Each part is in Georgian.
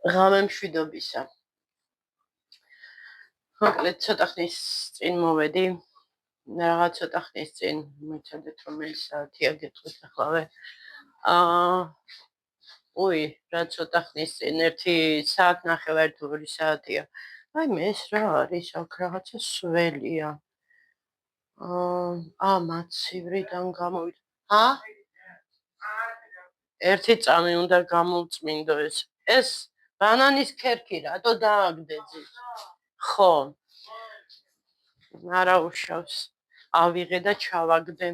ღამე მშვიდობისა. მოკლედ ცოტა ხნის წინ მოვედი. რაღაც ცოტა ხნის წინ მიცადეთ რომელი საათია გეტყვით ახლავე. რა ცოტა ხნის წინ 1 საათი 1.5 საათია. აი მე ეს რა არის? აქ რაღაცა სველია. მაცივრიდან გამოვიდა. ერთი წამი უნდა გამოვწმინდო ეს. ეს ბანანის ქერქი რატო დააგდეძი? ხო. არა უშავს. ავიღე და ჩავაგდე.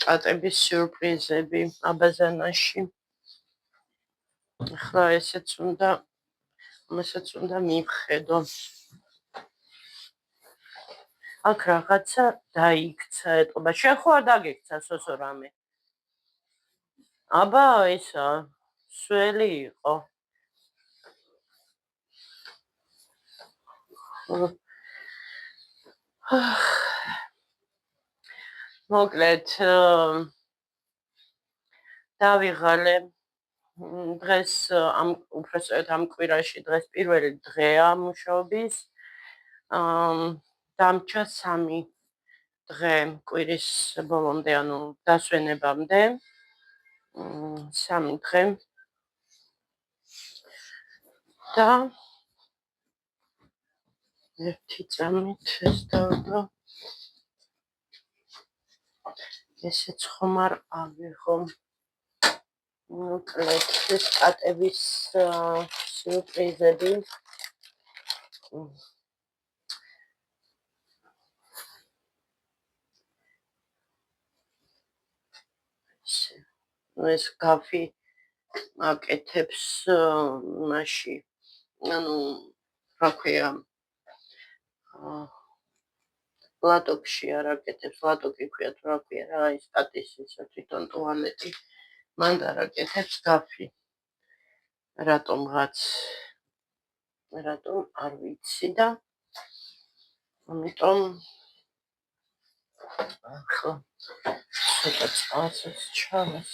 კატების სიურპრიზები აბაზანაში. ახლა ესეც უნდა მივხედო. აქ რაღაცა დაიქცა ეტყობა. შენ ხო არ დაგექცა სოსო რამე? აბა ისა სველი იყო. მოკლედ დავიღალე დღეს უბრალოდ ამ კვირაში დღეს პირველი დღეა მუშაობის. დამჭა 3 დღე კვირის ბოლომდე, ანუ დასვენებამდე. 3 დღე. და ერთი წამით ეს დავდო. ესეც ხომ არ ავიღო. მოკლედ ეს კატების სიურპრიზები. ეს გაფი აკეთებს მასში. ანუ რა ქვია? ლატოკში არ აკეთებს, ლატოკი ქვია თუ რა ქვია რა ის კატის ისა თვითონ ტუალეტი. მან არ აკეთებს გაფი. რატომ არ ვიცი და ამიტომ ახლა ცოტა წყალს ჩავას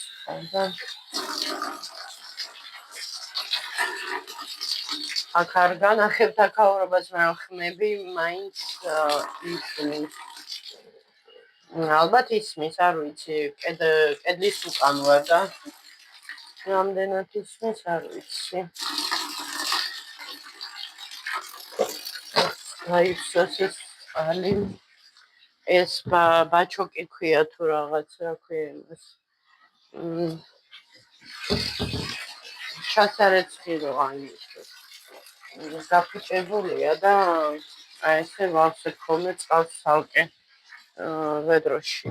და აქ არ განახებთ აქაურობას, მაგრამ ხმები მაინც ისმის. ალბათ ისმის, არ ვიცი, კედლის უკან ვარ და რამდენად ისმის, არ ვიცი. გაიფსოს ეს წყალი. ეს ბაჩოკი ქვია თუ რაღაც რა ქვია იმას. ჩასარეცხილოა იმისთვის. გაფიჭებულია და აი ესე ვავსებ ხოლმე წყალს ცალკე ვედროში.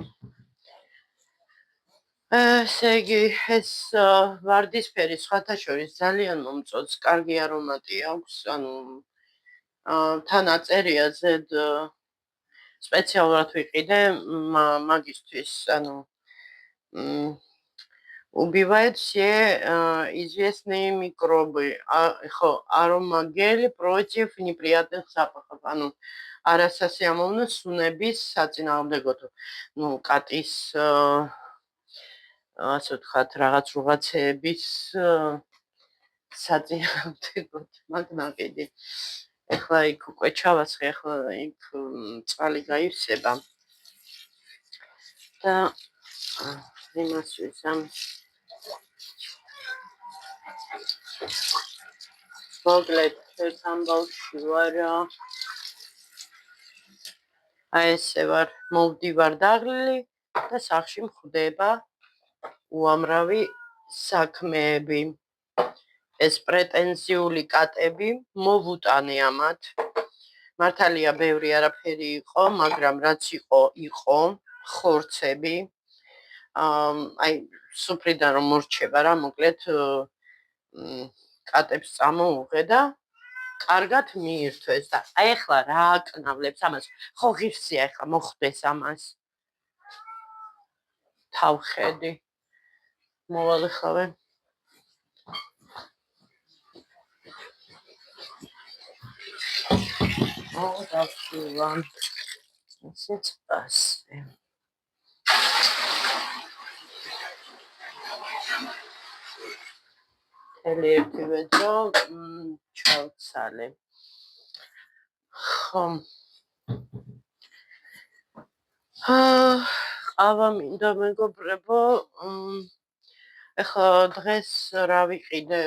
ესე იგი ეს ვარდისფერი სხვათა შორის ძალიან მომწონს, კარგი არომატი აქვს, ანუ თან აწერია ზედ სპეციალურად ვიყიდე მაგისთვის, ანუ убивает все известные микробы. Аромагель против неприятных запахов. ანუ არასასიამოვნო სუნების საწინააღმდეგოდ. კატის ასე ვთქვათ, რაღაცეების საწინააღმდეგოდ მაგნაყიდი. ეხლა იქ უკვე ჩავასხე, ეხლა იქ წყალი გაივსება. და იმას ვიზამ. მოკლედ ერთ ამბავში ვარ. აი ესე ვარ, მოვდივარ დაღლილი და სახში მხვდება უამრავი საქმეები. ეს პრეტენზიული კატები მოვუტანე ამათ. მართალია ბევრი არაფერი იყო, მაგრამ რაც იყო ხორცები. აი სუფრიდან რომ მორჩება რა, მოკლედ კატებს წამოუღე და კარგად მიირთვეს და აი ახლა რა აკნავლებს ამას? ხო ღირსია ახლა მოხდეს ამას. თავხედი. მოვალ ეხლავე. დავშივან. ესეც ასე. მთელი ერთი ვეძო ჩავცალე. ხომ ყავა მინდა მეგობრებო, ეხლა დღეს რა ვიყიდე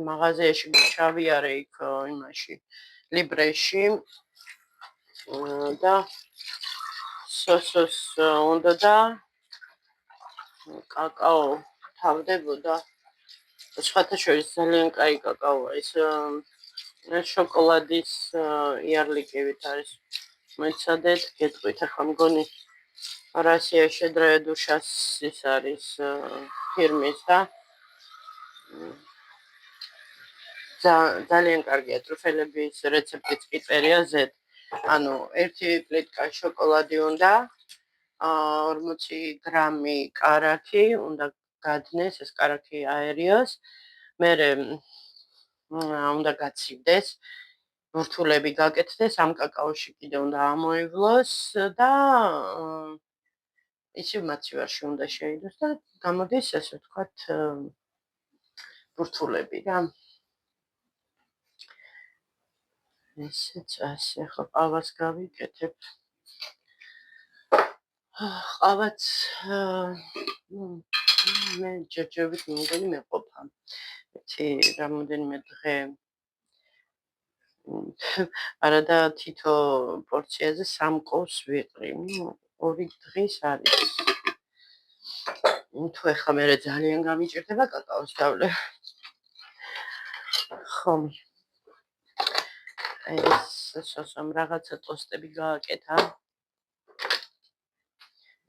მაღაზიაში ჩავიარე იქ იმაში ლიბრეში და სოსოს უნდა და კაკაო თავდებოდა. სხვათა შორის ძალიან კაი კაკაოა ის შოკოლადის იარლიკივით არის მეცადეთ გეტყვით ახლა მგონი Россия щедрая душа ის არის ფირმის და ძალიან კარგია ტრუფელების რეცეპტიც კი წერია Z. ანუ 1 პლიტკა შოკოლადი უნდა 40 გრამი კარაქი უნდა გადნეს ეს კარაქი აერიოს მერე უნდა გაცივდეს ბურთულები გაკეთდეს ამ კაკაოში კიდე უნდა ამოივლოს და ისევ მაცივარში უნდა შეიდოს და გამოდის ესე ვთქვათ ბურთულები რა ესეც ასე ხო ყავას გავიკეთებ ყავაც მე ჯერჯერობით მგონი მეყოფა ერთი რამოდენიმე დღე არადა თითო პორციაზე 3 კოვს ვიყრი. 2 დღის არის. თუ ეხლა მე ძალიან გამიჭირდება კაკაოს დავლე. ხომ. ეს სოსომ რაღაცა ტოსტები გააკეთა.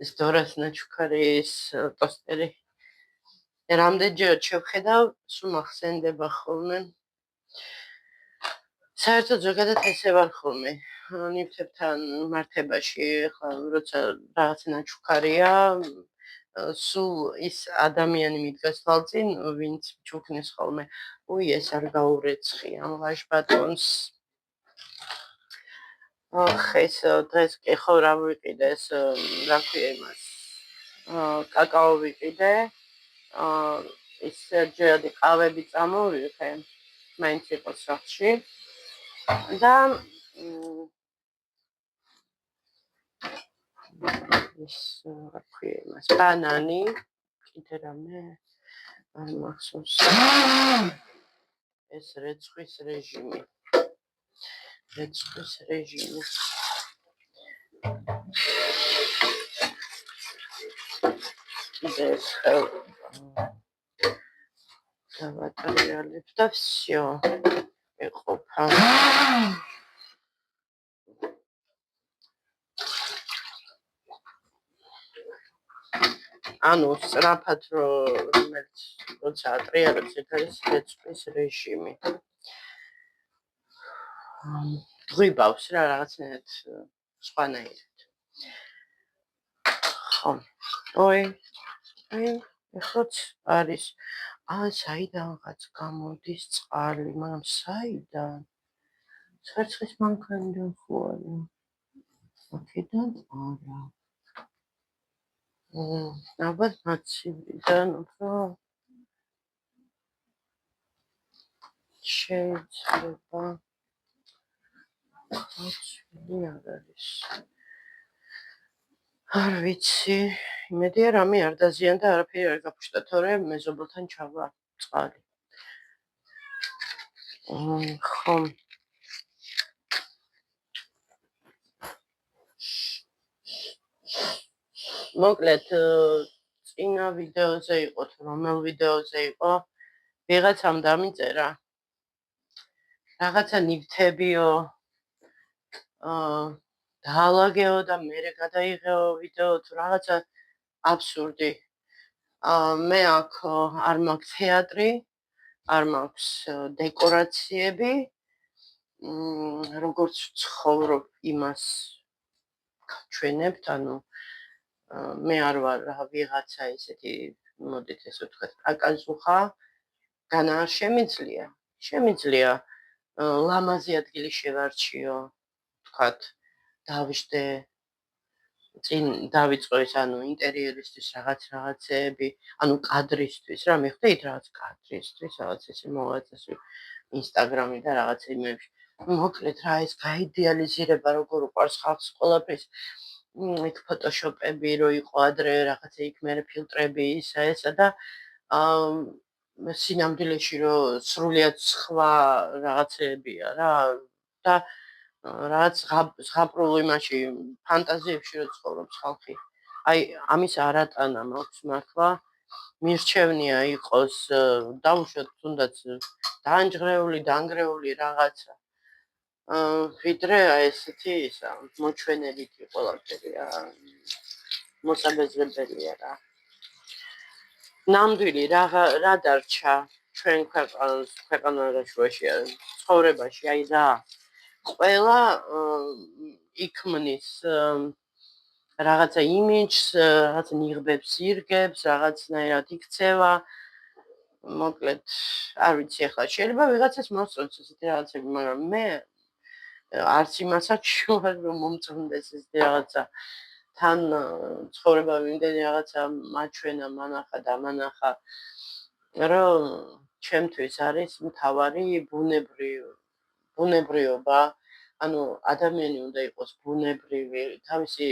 ეს დორას ნაჩუქარის ტოსტერი. რამდენჯერად შევხედავ, სულ მახსენდება ხოლმე. საერთოდ ზოგადად ესე ვარ ხოლმე. ნივთებთან მართებაში ხა როცა რაღაც ნაჩუქარია სულ ის ადამიანი მიდგას თვალწინ ვინც ჩუქნის ხოლმე უი ეს არ გაურეცხი ამ ვაჟ ბატონს ეს დღეს კი ხო რა ვიყიდე ეს რა ქვია იმას კაკაო ვიყიდე ის ჯერადი ყავები წამოვიღე მაინც იყო სახლში და ის რა ქვია იმას ბანანი კიდე რამე არ მახსოვს ეს რეცხვის რეჟიმი ეს დავატრიალებ და всё ეყოფა ანუ სწრაფად რომელიც როცა ატრიალებს ეს არის რეცხვის რეჟიმი გვიბავს რა რაღაცნაირად სხვანაირად ხო ой ეხლაც არის საიდანღაც გამოდის წყალი მაგრამ საიდან ცერცხის მანქანიდან ხო არის აქედან არა ალბათ მაცივიდან უფრო შეიძლება მაცივი არ არის არ ვიცი იმედია რამე არ დაზიანდა არაფერი არ გაფუშტა თორე მეზობელთან ჩავა წყალი ხომ მოკლედ წინა ვიდეოზე იყო თუ რომელ ვიდეოზე იყო ვიღაცამ დამიწერა რაღაცა ნივთებიო დაალაგეო და მერე გადაიღეო ვიდეო თუ რაღაცა აბსურდი მე აქ არ მაქვს თეატრი არ მაქვს დეკორაციები როგორც ცხოვრობ იმას ჩვენებთ ანუ მე არ ვარ რა ვიღაცა ესეთი მოდით ესე ვთქვათ აკაზუხა განა შემიძლია ლამაზი ადგილი შევარჩიო ვთქვათ დავждე წინ დავიწყო ეს ინტერიერისთვის რაღაცეები, კადრისთვის რა მივხვდი იქ რაღაც კადრისთვის რაღაც ესე მოვაწეს ინსტაგრამი და რაღაც იმებში. მოკლედ რა ეს გაიდეალიზირება როგორ უყარს ხალხს ყველაფრის იქ ფოტოშოპები რო იყო ადრე რაღაცა იქ მერე ფილტრები ისა ესა და სინამდვილეში რო სრულიად სხვა რაღაცეებია რა და რაც ზღაპრულ იმაში ფანტაზიებში რო ცხოვრობს ხალხი. აი ამის არატანა მაქვს მართლა მირჩევნია იყოს დავუშვათ თუნდაც დაანჯღრეული, დანგრეული რაღაცა. ვიდრე აი ესეთი ისა მოჩვენებითი ყველაფერი მოსაბეზრებელია რა. ნამდვილი რა დარჩა ჩვენ ქვეყანაში ცხოვრებაში აი რა ყველა იქმნის რაღაცა იმიჯს, რაღაც ნიღბებს ირგებს, რაღაცნაირად იქცევა. მოკლედ, არ ვიცი ახლა შეიძლება ვიღაცას მოსწონს ესეთი რაღაცები, მაგრამ მე არც იმასაც შევარ რომ მომწონდეს ეს რაღაცა. თან ცხოვრება მიმდენი რაღაცა მაჩვენა, მანახა და მანახა, რომ ჩემთვის არის მთავარი ბუნებრიობა. ადამიანი უნდა იყოს ბუნებრივი, თავისი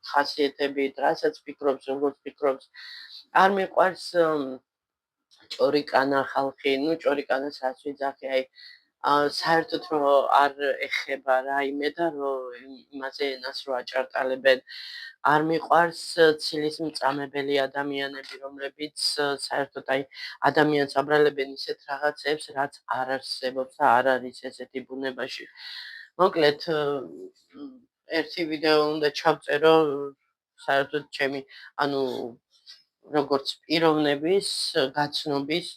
ხასიათებით, რასაც ფიქრობს, როგორც ფიქრობს. არ მიყვარს ჭორიკანა ხალხი, ჭორიკანას რაც ვიძახი, აი საერთოდ რომ არ ეხება რაიმე და რომ იმაზე ენას რო აჭარტალებენ. არ მიყვარს ცილის მწამებელი ადამიანები, რომლებიც საერთოდ აი ადამიანს აბრალებენ ისეთ რაღაცებს, რაც არ არსებობს და არ არის ესეთი ბუნებაში. მოკლედ ერთი ვიდეო უნდა ჩავწერო საერთოდ ჩემი როგორც პიროვნების გაცნობის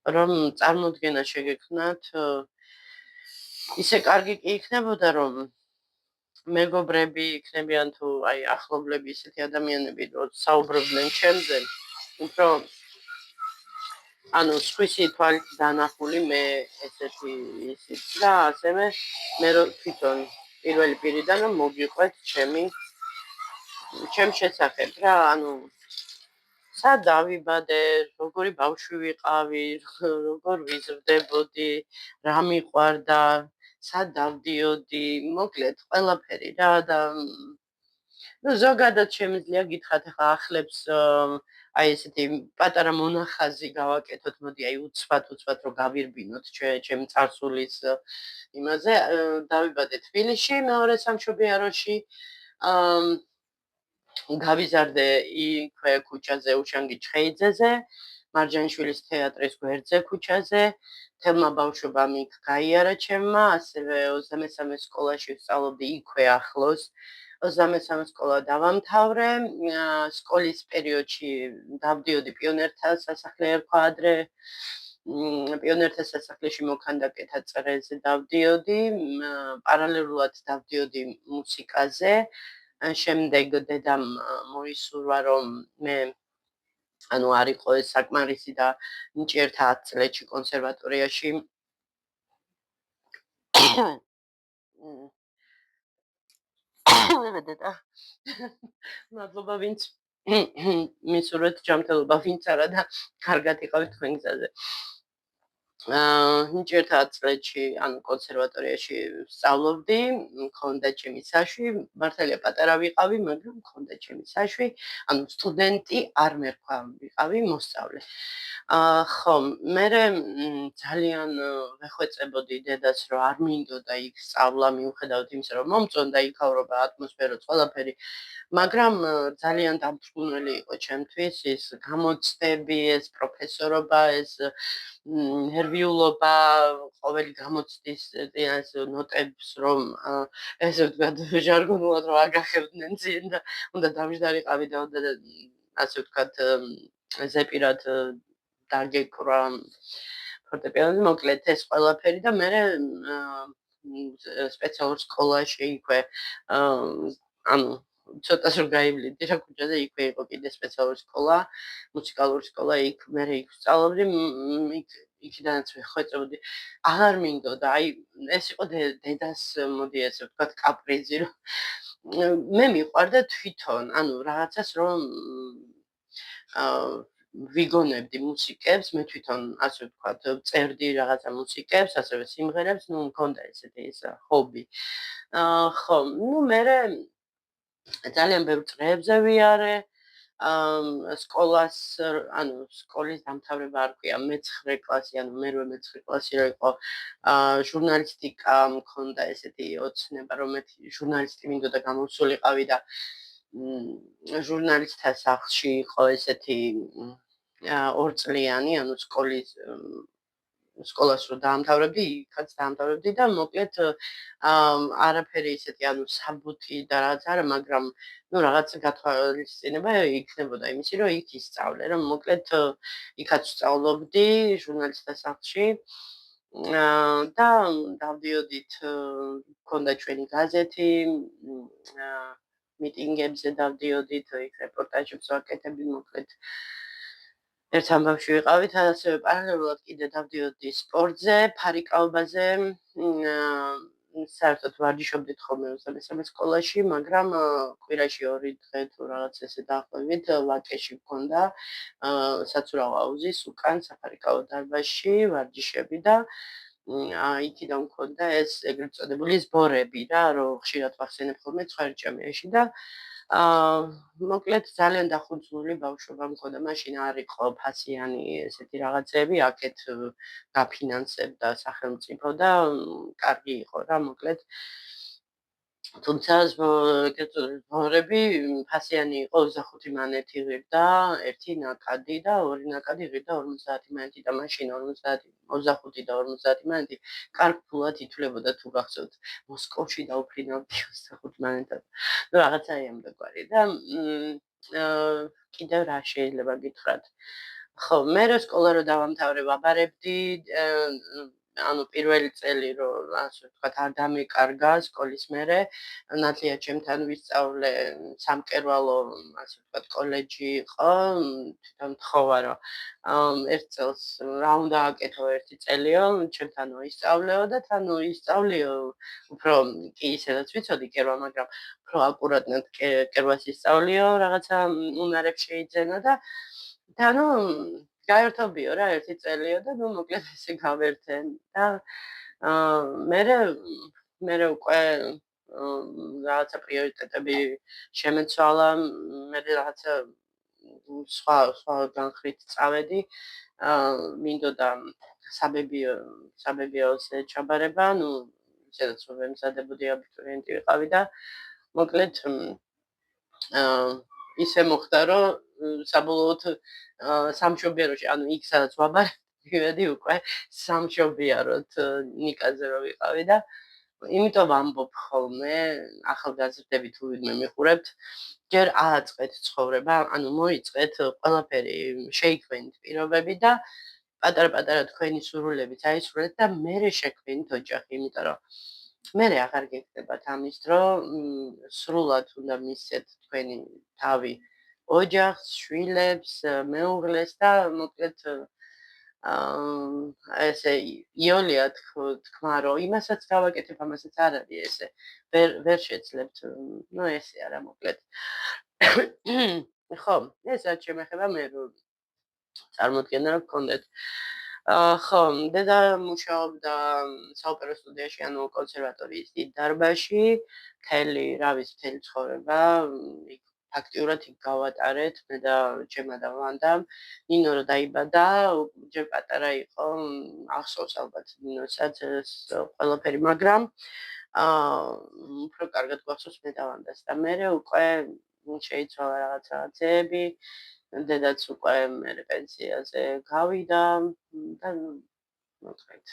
რომ წარმოდგენა შეგექმნათ ისე კარგი კი იქნებოდა რომ მეგობრები იქნებიან თუ აი ახლობლები ისეთი ადამიანები რომ საუბრობდნენ ჩემზე უფრო სხვისი თვალით დანახული მე ესეთი ისიც და ასევე მე თვითონ პირველი პირიდან რომ მოგიყვეთ ჩემ შესახებ რა სად დავიბადე, როგორი ბავშვი ვიყავი, როგორ ვიზრდებოდი, რა მიყვარდა, სად დავდიოდი, მოკლედ ყველაფერი რა და ზოგადად შემიძლია გითხრათ ახლა ახლებს აი ესეთი პატარა მონახაზი გავაკეთოთ, მოდი აი უცბად რომ გავირბინოთ ჩემ წარსულის იმაზე. დავიბადე თბილისში, მეორე სამშობიაროში. გავიზარდე იქვე ქუჩაზე უშანგი ჩხეიძეზე, მარჯანიშვილის თეატრის გვერდზე ქუჩაზე. თელმა ბავშვობამ იქ გაიარა ჩემმა, ასევე 23 სკოლაში ვსწავლობდი იქვე ახლოს. 23 სკოლა დავამთავრე. სკოლის პერიოდში დავდიოდი პიონერთა სასახლე ერქვა ადრე. პიონერთა სასახლეში მოქანდაკეთა წრეზე დავდიოდი, პარალელურად დავდიოდი მუსიკაზე. შემდეგ დედამ მოისურვა რომ მე არ იყო ეს საკმარისი და ნიჭიერთა 10 წლებში კონსერვატორიაში დედა მადლობა ვინც მისურვეთ ჯანმრთელობა ვინც არა და კარგად იყავით თქვენ გზაზე ნიჭიერთა 10 წლებში კონსერვატორიაში ვსწავლობდი, მქონდა ჩემი საშვი, მართალია პატარა ვიყავი, მაგრამ მქონდა ჩემი საშვი, სტუდენტი არ მერქვა, ვიყავი მოსწავლე. ხო, მე ძალიან ვეხვეწებოდი დედას, რომ არ მინდოდა იქ სწავლა, მიუხედავად იმისა, რომ მომწონდა იქავრობა, ატმოსფეროც, ყველაფერი. მაგრამ ძალიან დამწუნელი იყო ჩემთვის ეს გამოცდები, ეს პროფესორობა, ეს ნერვიულობა, ყოველი გამოცდის ეს ნოტებს რომ ესე ვთქვათ, ჟარგონულად რომ აგახებდნენ ძიენ და უნდა დამჯდარიყავი და უნდა ასე ვთქვათ, ზეპირად დაგეკრა ფორტეპიანოზე, მოკლედ ეს ყველაფერი და მე სპეციალურ სკოლაში იქვე ცოტას რომ გაივლიდი რა ქუჩაზე იქვე იყო კიდე სპეციალური სკოლა, მუსიკალური სკოლა, იქ მე იქ ვსწავლობდი, იქიდანაც ვეხვეწებოდი. აღარ მინდოდა, აი ეს იყო დედას, მოდი ასე ვთქვათ, კაპრიზი, რომ მე მიყვარდა თვითონ, ანუ რაღაცას რომ ვიგონებდი მუსიკებს, მე თვითონ ასე ვთქვათ, წერდი რაღაცა მუსიკებს, ასევე სიმღერებს, ну, მქონდა ესეთი ის ჰობი. ხო, ну, მერე ძალიან ბევრ წრეებზე ვიარე. სკოლას, ანუ სკოლის დამთავრება არ ქვია, მე-9 კლასი, ანუ მერვე მე-9 კლასი რო იყო, ჟურნალისტიკა მქონდა ესეთი ოცნება, რომ მე ჟურნალისტი მინდოდა გამოსულიყავი და ჟურნალისტთა სახლში იყო ესეთი 2 წლიანი, ანუ სკოლას რო დაამთავრებდი, იქაც დაამთავრებდი და მოკლედ არაფერი ისეთი, ანუ საბუთი და რაღაც არა, მაგრამ ну რაღაც გათვალისწინება იქნებოდა იმისი, რომ იქ ისწავლე, რომ მოკლედ იქაც სწავლობდი ჟურნალისტთა სახლში და დავდიოდით, მქონდა ჩვენი გაზეთი, მიტინგებზე დავდიოდით, იქ რეპორტაჟებს ვაკეთებდი, მოკლედ ერთ ამბავში ვიყავით, ასევე პარალელურად კიდე დავდიოდი სპორტზე, ფარიკაობაზე, საერთოდ ვარჯიშობდით ხოლმე მესამე სკოლაში, მაგრამ კვირაში 2 დღე თუ რაღაც ესე დაახლოებით ვაკეში მქონდა საცურაო აუზის უკან საფარიკაო დარბაზში ვარჯიშები და იქიდან მქონდა ეს ეგრეთ წოდებული სბორები რა, რომ ხშირად ვახსენებ ხოლმე ცხარჭამიაში და მოკლედ ძალიან დახუძნული ბავშვობა მქონდა. მაშინ არ იყო ფასიანი ესეთი რაღაცები, აქეთ გაფინანსებდა სახელმწიფო და კარგი იყო რა, მოკლედ. თუმცა ეგრეთ წოდებული სბორები ფასიანი იყო 25 მანეთი ღირდა, 1 ნაკადი და 2 ნაკადი ღირდა 50 მანეთი და მაშინ 25 და 50 მანეთი კარგ ფულად ითვლებოდა თუ გახსოვთ. მოსკოვში დაუფრინავდი 25 მანეთად. ну რაღაცა ამბეგვარი და კიდევ რა შეიძლება გითხრათ? ხო, მე რო სკოლა რო დავამთავრე ვაბარებდი, ანუ პირველი წელი რო ასე ვთქვათ არ დამეკარგა სკოლის მერე, ნათლია ჩემთან ვისწავლე სამკერვალო, ასე ვთქვათ, კოლეჯი იყო, თვითონ თხოვა რომ ერთ წელს რა უნდა აკეთო 1 წელიო, ჩემთანო ისწავლეო და თანო ისწავლიო, უფრო კი ისედაც ვიცოდი კერვა, მაგრამ უფრო აკურატულად კერვას ისწავლიო, რაღაცა უნარებს შეიძენო და ну გაერთობიო რა 1 წელიო და ну მოკლედ ესე გავერთე და მერე უკვე რაღაცა პრიორიტეტები შემეცვალა, მერე რაღაცა სხვა განხრით წავედი, მინდოდა საბებიოზე ჩაბარება, ну ისედაც რომ ემზადებოდი აბიტურიენტი ვიყავი და მოკლედ ისე მოხდა, რომ საბოლოოდ სამშობიაროში, ანუ იქ სადაც ვაბარებდი, მივედი უკვე სამშობიაროდ ნიკაზე რო ვიყავი და იმიტომ ვამბობ ხოლმე, ახალგაზრდები თუ ვინმე მიყურებთ, ჯერ ააწყეთ ცხოვრება, ანუ მოიწყეთ ყველაფერი, შეიქმნით პირობები და პატარ-პატარა თქვენი სურვილებიც აისრულეთ და მერე შექმნით ოჯახი, იმიტომ რომ მერე აღარ გექნებათ ამის დრო, სრულად უნდა მისცეთ თქვენი თავი ოჯახს, შვილებს, მეუღლეს და მოკლედ ესე იოლია თქმა რომ იმასაც გავაკეთებ, ამასაც არ არის ესე. ვერ შეძლებთ, ну ესე არა მოკლედ. ხო, ეს რაც შემეხება მე რომ წარმოდგენა რომ გქონდეთ. ხო, დედა მუშაობდა საოპერო სტუდიაში, ანუ კონსერვატორიის დიდ დარბაზში, მთელი ცხოვრება იქ ფაქტიურად იქ გავატარეთ, მე და ჩემმა და ვანდამ. ნინო რო დაიბადა, ჯერ პატარა იყო, ახსოვს ალბათ ნინოსაც ეს ყველაფერი, მაგრამ უფრო კარგად გვახსოვს მე და ვანდას და მერე უკვე შეიცვალა რაღაცები, დედაც უკვე მერე პენსიაზე გავიდა და მოკლედ.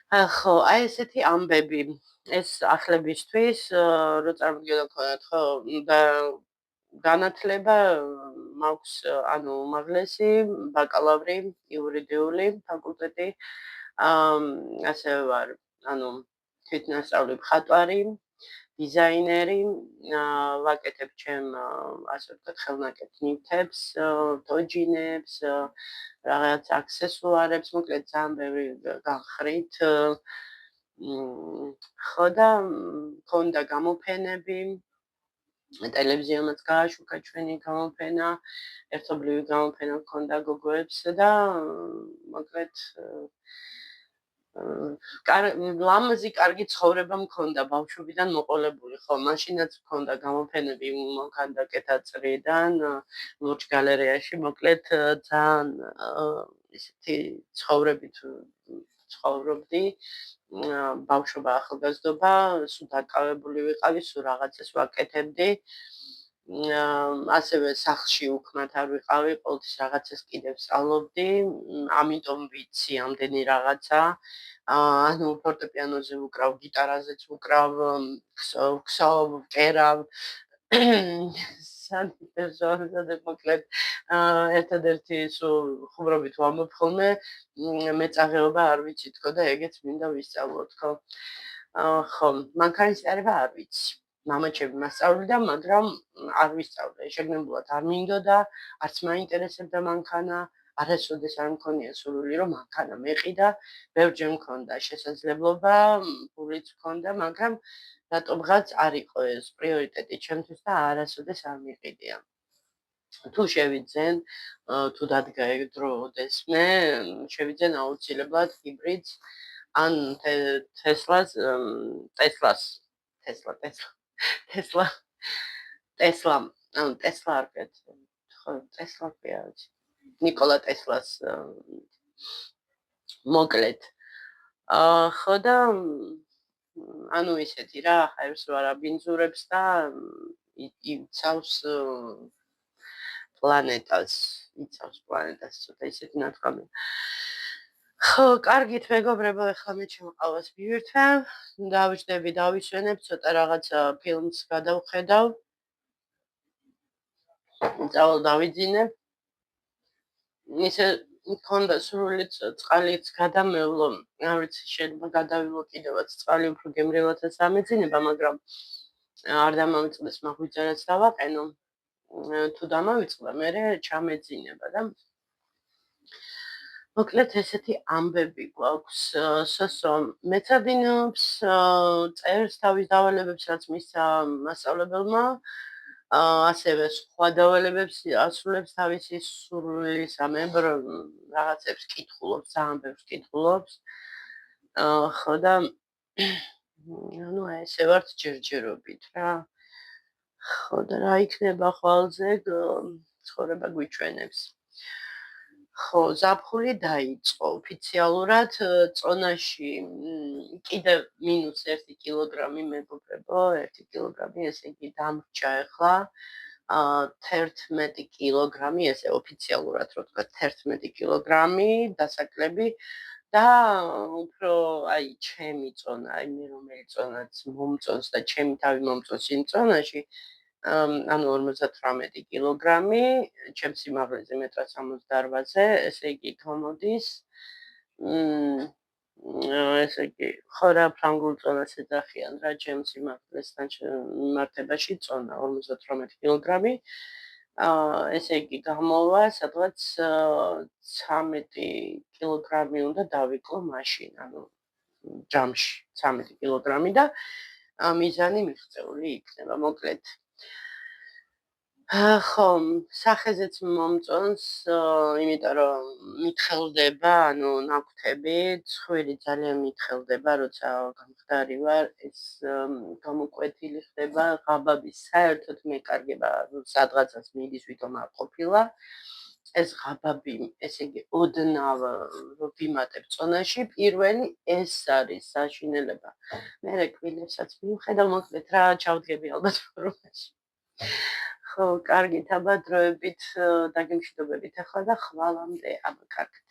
ხო, აი ესეთი ამბები. ეს ახლებისთვის რო წარმოგიდგენთ თქვათ, ხო, და განათლება მაქვს, ანუ უმაღლესი ბაკალავრი, იურიდიული ფაკულტეტი. ასევე ვარ, ანუ თვითნასწავლი მხატვარი, დიზაინერი, ვაკეთებ ჩემ ასე ვთქვათ ხელნაკეთ ნივთებს, დოჯინებს, რაღაც აქსესუარებს, მოკლედ ძალიან ბევრი განხრით. ხო და მქონდა გამოფენები, ტელევიზიამაც გააშუქა ჩვენი გამოფენა, ერთობლივი გამოფენა მქონდა გოგოებს და მოკლედ ლამაზი კარგი ცხოვრება მქონდა ბავშვობიდან მოყოლებული, ხო, მაშინაც მქონდა გამოფენები მოქანდაკე თეატრიდან, ლურჯ გალერეაში, მოკლედ ძალიან ისეთი ცხოვრებით ცხოვრობდი, ბავშვობა, ახალგაზრდობა, სულ დაკავებული ვიყავი, სულ რაღაცას ვაკეთებდი. ასევე სახლში უქმად არ ვიყავი, ყოველთვის რაღაცას კიდევ სწავლობდი, ამიტომ ვიცი ამდენი რაღაცა. ანუ ფორტეპიანოზე ვუკრავ, გიტარაზეც ვუკრავ, ქსოვ, ვკერავ. სანტესოზე მოკლედ ერთადერთი სულ ხუმრობით ვამბობ ხოლმე, მეწაღეობა არ ვიცი თქო და ეგეც მინდა ვისწავლო თქო. ხო, მანქანისწრება არ ვიცი. მამაჩემი მასწავლიდა, მაგრამ არ ვისწავლე. შეგნებულად არ მინდოდა, არც მაინტერესებდა მანქანა, არასოდეს არ მქონია სურვილი, რომ მანქანა მეყიდა. ბევრჯერ მქონდა შესაძლებლობა, პულიც მქონდა, მაგრამ რატომღაც არ იყო ეს პრიორიტეტი ჩემთვის და არასოდეს არ მიყიდია. თუ შევიძენ, თუ დადგა ეგ დრო ოდესმე, შევიძენ აუცილებლად ჰიბრიდს ან ტესლას, ანუ ტესლა არ გეცე. ხო, ტესლა კი არ ვიცი. ნიკოლა ტესლას მოკლედ. ხო და ანუ ისეთი რა, ხაერს ვარ აბინძურებს და იცავს პლანეტას, ცოტა ისეთი ნათქვამი. ხო, კარგით მეგობრებო, ახლა მე ჩემყავას მივირთვევ, დავიჯდები, დავისვენებ, ცოტა რაღაცა ფილმს გადავხედავ. წავალ დავიძინებ. ისე მქონდა სრული წყალიც გადამევლო, არ ვიცი, შეიძლება გადავილო კიდევაც წყალი უფრო გემრიელადაც ამეძინება, მაგრამ არ დამავიწყდეს მაღვიძარაც დავაყენო. თუ დამავიწყდა, მერე ჩამეძინება და მოკლედ ესეთი ამბები გვაქვს. სოსო მეცადინეობს, წერს თავის დავალებებს, რაც მისცა მასწავლებელმა. ასევე სხვა დავალებებს ასრულებს თავისი სრულისამებრ რაღაცებს კითხულობს, ძალიან ბევრს კითხულობს. ხო და ანუ ესე ვართ ჯერჯერობით რა. ხო და რა იქნება ხვალზე, ცხოვრება გვიჩვენებს. ხო, ზაფხული დაიწყო ოფიციალურად წონაში კიდევ -1 კილოგრამი მეგობრებო, 1 კილოგრამი, ესე იგი დამრჩა ახლა 11 კილოგრამი, ესე ოფიციალურად რო თქვა 11 კილოგრამი დასაკლები და უფრო აი ჩემი წონა, აი მე რომელი წონაც მომწონს და ჩემი თავი მომწონს იმ წონაში, ანუ 58 კილოგრამი, ჩემს სიმაღლეზე 1.68-ზე, ესე იგი გამოდის ესე იგი, ხო რა, ფრანგულ წონას ეძახიან რა, ჩემს სიმაღლესთან მიმართებაში წონა 58 კილოგრამი. ესე იგი, გამოვა სადღაც 13 კილოგრამი უნდა დავიკლო მაშინ, ანუ ჯამში 13 კილოგრამი და მიზანი მიღწეული იქნება, მოკლედ. ხო, სახეზეც მომწონს, იმიტომ რომ მითხელდება, ანუ ნაკვთები, ცხვირი ძალიან მითხელდება, როცა გამხდარი ვარ, ეს გამოკვეთილი ხდება, ღაბაბი საერთოდ მეკარგება, სადღაცას მიდის, ვითომ არ ყოფილა. ეს ღაბაბი, ესე იგი, ოდნავ რო ვიმატებ წონაში, პირველი ეს არის საშინელება. მერე კბილებსაც მივხედავ, მოკლედ რა, ჩავდგები ალბათ ფორმაში. ხო, კარგით, აბა დროებით დაგემშვიდობებით ახლა და ხვალამდე, აბა კარგად.